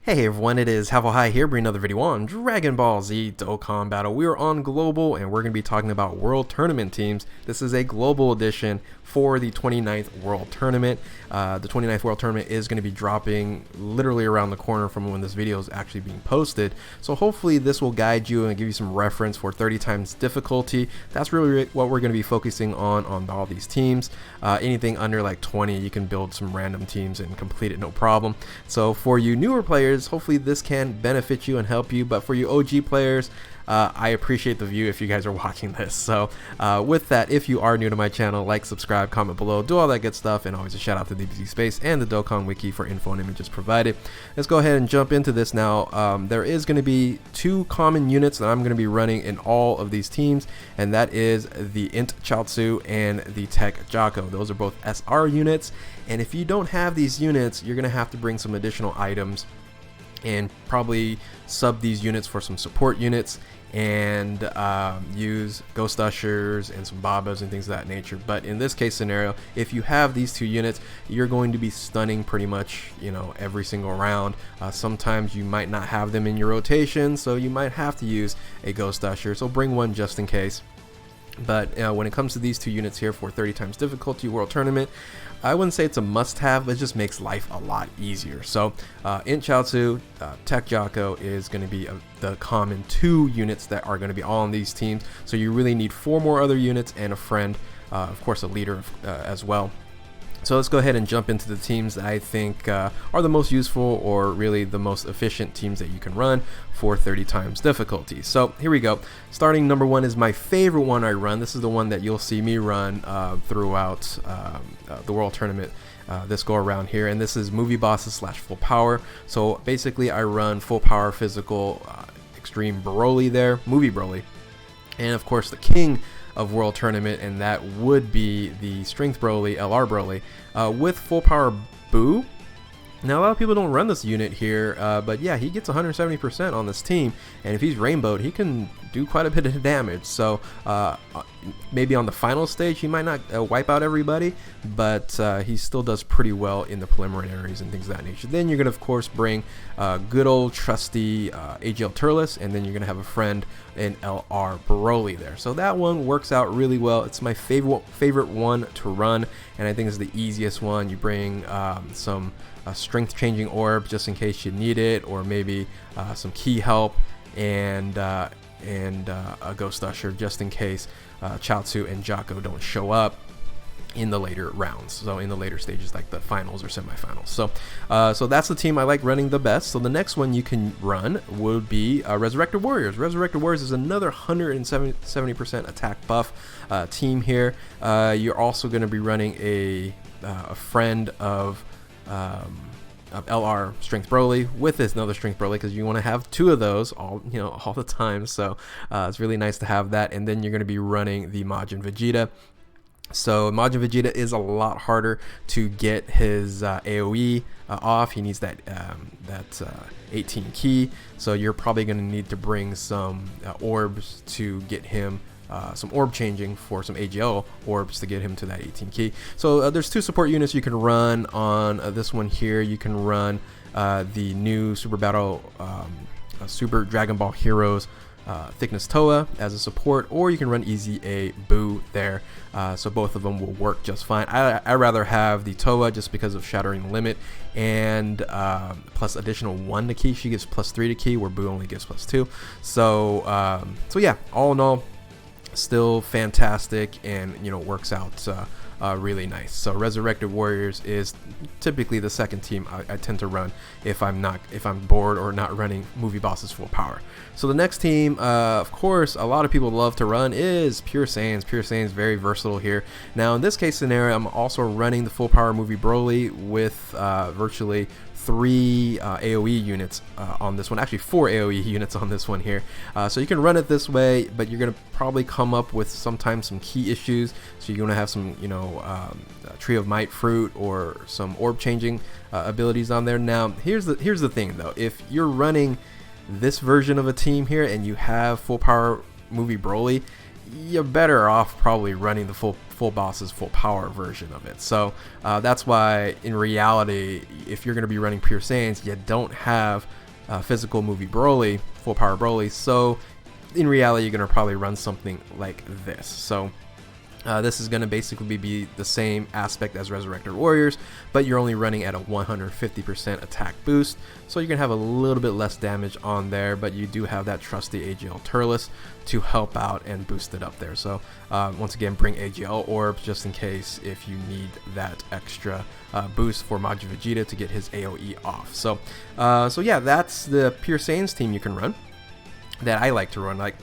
Hey everyone, it is Halvo High here, bringing another video on Dragon Ball Z Dokkan Battle. We are on Global, and we're going to be talking about World Tournament teams. This is a Global edition for the 29th World Tournament. The 29th World Tournament is going to be dropping literally around the corner from when this video is actually being posted. So hopefully this will guide you and give you some reference for 30 times difficulty. That's really what we're going to be focusing on all these teams. Anything under like 20, you can build some random teams and complete it no problem. So for you newer players, hopefully this can benefit you and help you, but for you OG players, I appreciate the view if you guys are watching this. So with that, if you are new to my channel, like, subscribe, comment below, do all that good stuff, and always a shout out to DBZ Space and the Dokkan Wiki for info and images provided. Let's go ahead and jump into this now. There is going to be two common units that I'm going to be running in all of these teams, and that is the Untitled and the Tech Jocko. Those are both SR units, and if you don't have these units, you're going to have to bring some additional items and probably sub these units for some support units and use ghost ushers and some babas and things of that nature. But in this case scenario, if you have these two units, you're going to be stunning pretty much, you know, every single round. Sometimes you might not have them in your rotation, so you might have to use a ghost usher, so bring one just in case. But when it comes to these two units here for 30 times difficulty World Tournament, I wouldn't say it's a must-have, but it just makes life a lot easier. So Untitled, Tech Jocko is going to be the common two units that are going to be all on these teams. So you really need 4 more other units and a friend, of course a leader as well. So let's go ahead and jump into the teams that I think are the most useful, or really the most efficient teams that you can run for 30 times difficulty. So here we go. Starting number 1 is my favorite one I run. This is the one that you'll see me run throughout the World Tournament this go around here, and this is Movie Bosses / Full Power. So basically I run Full Power Physical Extreme Broly there, Movie Broly, and of course the king of World Tournament, and that would be the Strength Broly, LR Broly, with Full Power Boo. Now a lot of people don't run this unit here, but yeah, he gets 170% on this team, and if he's rainbowed, he can do quite a bit of damage. So maybe on the final stage he might not wipe out everybody, but he still does pretty well in the preliminaries and things of that nature. Then you're gonna of course bring good old trusty AGL Turles, and then you're gonna have a friend in LR Broly there. So that one works out really well. It's my favorite one to run, and I think it's the easiest one. You bring some strength changing orb just in case you need it, or maybe some key help, and a ghost usher just in case Chaozu and Jocko don't show up in the later rounds, so in the later stages like the finals or semifinals. So so that's the team I like running the best. So the next one you can run would be Resurrected Warriors. Resurrected Warriors is another 170% attack buff team here. You're also going to be running a friend of LR Strength Broly with this another Strength Broly, because you want to have 2 of those all the time. So it's really nice to have that. And then you're going to be running the Majin Vegeta. So Majin Vegeta is a lot harder to get his AoE off. He needs that 18 key, so you're probably going to need to bring some orbs to get him some orb changing for some AGL orbs to get him to that 18 key. So there's 2 support units you can run on this one here. You can run the new Super Battle Super Dragon Ball Heroes Thickness Toa as a support, or you can run Easy A Boo there. So both of them will work just fine. I rather have the Toa just because of Shattering the Limit, and plus additional 1 to key. She gives +3 to key, where Boo only gives +2. So so yeah, all in all, still fantastic, and works out really nice. So Resurrected Warriors is typically the second team I tend to run if I'm bored or not running Movie Bosses Full Power. So the next team, of course, a lot of people love to run is Pure Saiyans. Pure Saiyans very versatile here. Now in this case scenario, I'm also running the Full Power Movie Broly with virtually 3 AoE units on this one. Actually 4 AoE units on this one here. So you can run it this way, but you're gonna probably come up with sometimes some key issues. So you're gonna have some Tree of Might fruit or some orb changing abilities on there. Now here's the thing though, if you're running this version of a team here and you have Full Power Movie Broly, you're better off probably running the full boss's full power version of it. So that's why in reality, if you're going to be running pure Saiyans, you don't have physical movie Broly, full power Broly. So in reality, you're going to probably run something like this. So this is going to basically be the same aspect as Resurrected Warriors, but you're only running at a 150% attack boost, so you're going to have a little bit less damage on there, but you do have that trusty AGL Turles to help out and boost it up there. So once again, bring AGL orbs just in case if you need that extra boost for Majin Vegeta to get his AoE off. So yeah, that's the pure Saiyans team you can run that I like to run. Like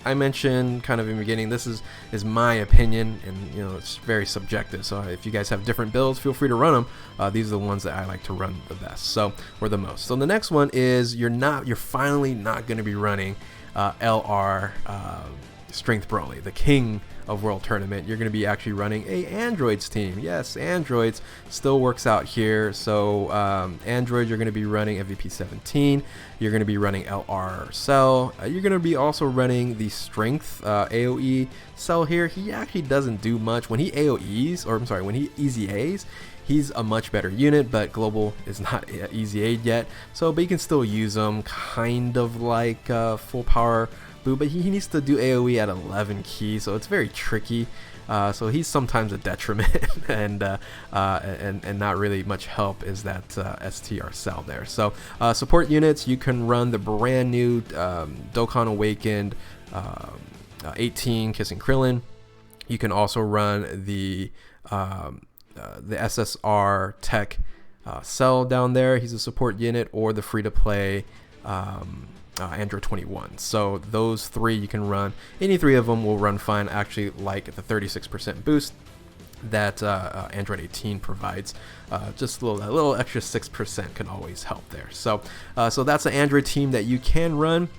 I mentioned kind of in the beginning, this is my opinion, and you know, it's very subjective. So if you guys have different builds, feel free to run them. These are the ones that I like to run the best, so or the most. So the next one is you're finally not going to be running LR Strength Broly, the king of World Tournament. You're going to be actually running a Androids team. Yes, Androids still works out here. So Androids, you're going to be running MVP 17. You're going to be running LR Cell. You're going to be also running the Strength AoE Cell here. He actually doesn't do much when he AoEs, or I'm sorry, when he EZAs. He's a much better unit, but Global is not EZA'd yet. So, but you can still use him, kind of like full power Boo, but he needs to do AoE at 11 key, so it's very tricky. So he's sometimes a detriment, and not really much help is that STR Cell there. So support units, you can run the brand new Dokkan Awakened 18 Kissing Krillin. You can also run the SSR Tech Cell down there. He's a support unit, or the free-to-play Android 21. So those three you can run. Any three of them will run fine. Actually, like the 36% boost that Android 18 provides. Just a little extra 6% can always help there. So that's an Android team that you can run,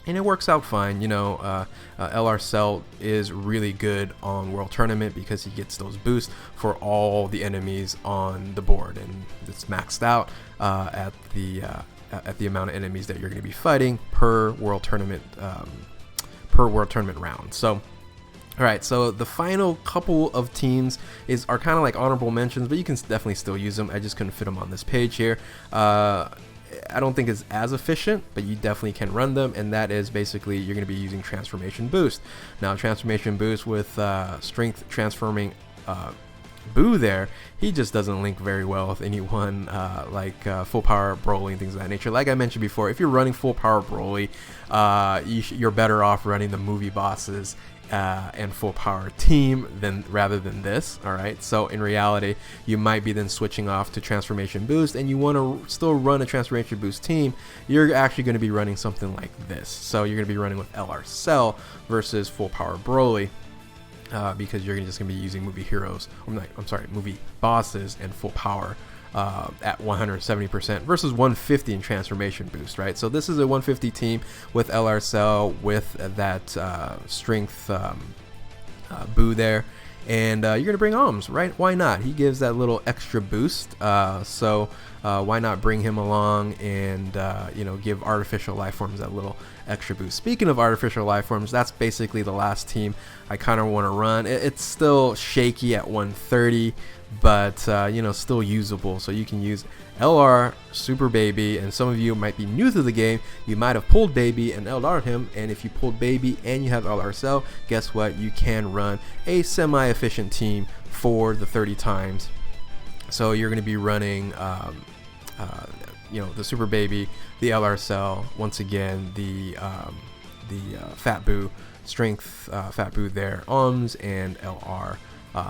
and it works out fine. You know, LR Cell is really good on World Tournament because he gets those boosts for all the enemies on the board, and it's maxed out at the amount of enemies that you're going to be fighting per World Tournament round. So, all right. So the final couple of teams are kind of like honorable mentions, but you can definitely still use them. I just couldn't fit them on this page here. I don't think it's as efficient, but you definitely can run them, and that is basically you're going to be using Transformation Boost. Now, Transformation Boost with Strength Transforming Boo there, he just doesn't link very well with anyone like full power Broly and things of that nature. Like I mentioned before, if you're running full power Broly, you're better off running the movie bosses and full power team rather than this. All right, so in reality, you might be then switching off to Transformation Boost, and you want to still run a Transformation Boost team. You're actually going to be running something like this. So you're going to be running with LR Cell versus full power Broly. Because you're just going to be using movie heroes, movie bosses and full power at 170% versus 150 in Transformation Boost, right? So this is a 150 team with LR Cell with that strength Boo there, and you're going to bring Alms, right? Why not? He gives that little extra boost, so why not bring him along and give artificial life forms that little extra boost. Speaking of artificial life forms, that's basically the last team I kind of want to run. It's still shaky at 130, but still usable. So you can use LR Super Baby, and some of you might be new to the game. You might have pulled Baby and LR'd him, and if you pulled Baby and you have LR Cell, guess what? You can run a semi-efficient team for the 30 times. So you're going to be running the Super Baby, the LR Cell, once again the Fat Boo, Strength Fat Boo there, Alms, and LR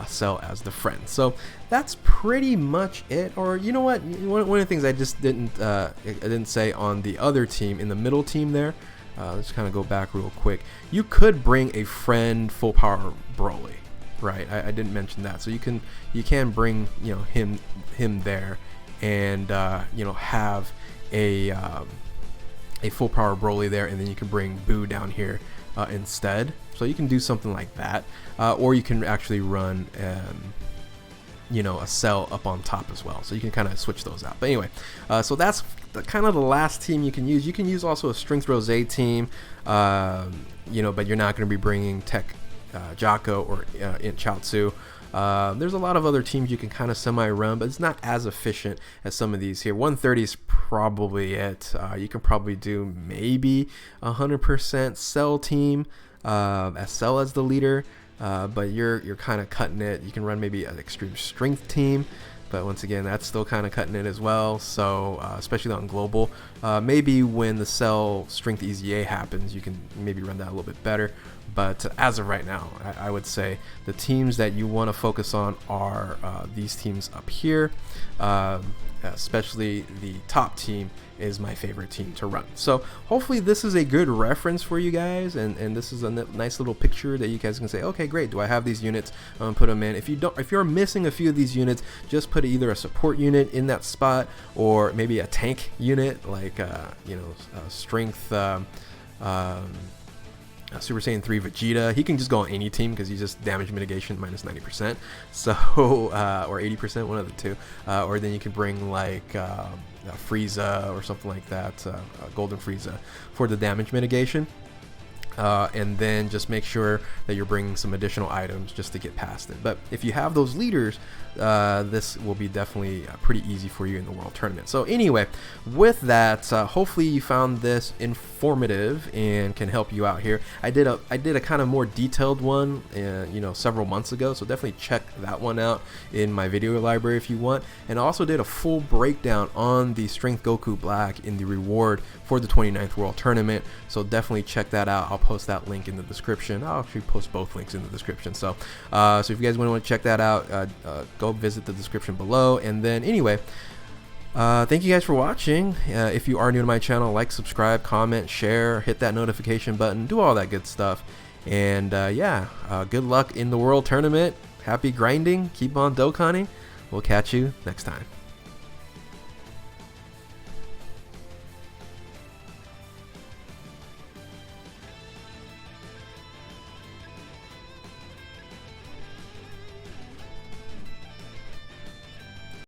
Cell as the friend. So that's pretty much it. Or you know what? One of the things I just didn't say on the other team, in the middle team there. Let's kind of go back real quick. You could bring a friend full power Broly, right? I didn't mention that. So you can bring him there, and have a full power Broly there, and then you can bring Boo down here instead. So you can do something like that, or you can actually run you know, a cell up on top as well, so you can kind of switch those out. But anyway, so that's kind of the last team you can use. You can use also a Strength Rose team, you know, but you're not going to be bringing Tech Jocko or Int Chaozu. There's a lot of other teams you can kind of semi-run, but it's not as efficient as some of these here. 130 is probably it. You can probably do maybe 100% Cell team, as Cell as the leader, but you're kind of cutting it. You can run maybe an Extreme Strength team, but once again, that's still kind of cutting it as well. So especially on global, maybe when the Cell Strength EZA happens, you can maybe run that a little bit better. But as of right now, I would say the teams that you want to focus on are these teams up here. Especially the top team is my favorite team to run. So hopefully this is a good reference for you guys, and this is a nice little picture that you guys can say, okay, great, do I have these units? Put them in. If you're missing a few of these units, just put either a support unit in that spot, or maybe a tank unit like you know, strength Super Saiyan 3 Vegeta. He can just go on any team because he's just damage mitigation minus 90%, so or 80%, one of the two. Or then you can bring like Frieza or something like that, Golden Frieza, for the damage mitigation. And then just make sure that you're bringing some additional items just to get past it. But if you have those leaders, this will be definitely pretty easy for you in the World Tournament. So anyway, with that, hopefully you found this informative and can help you out here. I did a kind of more detailed one, you know, several months ago, so definitely check that one out in my video library if you want. And I also did a full breakdown on the Strength Goku Black in the reward for the 29th World Tournament, so definitely check that out. I'll post that link in the description. I'll actually post both links in the description. So if you guys want to check that out, go visit the description below. And then anyway, thank you guys for watching. If you are new to my channel, like, subscribe, comment, share, hit that notification button, do all that good stuff. And yeah, good luck in the World Tournament. Happy grinding. Keep on Dokkaning. We'll catch you next time.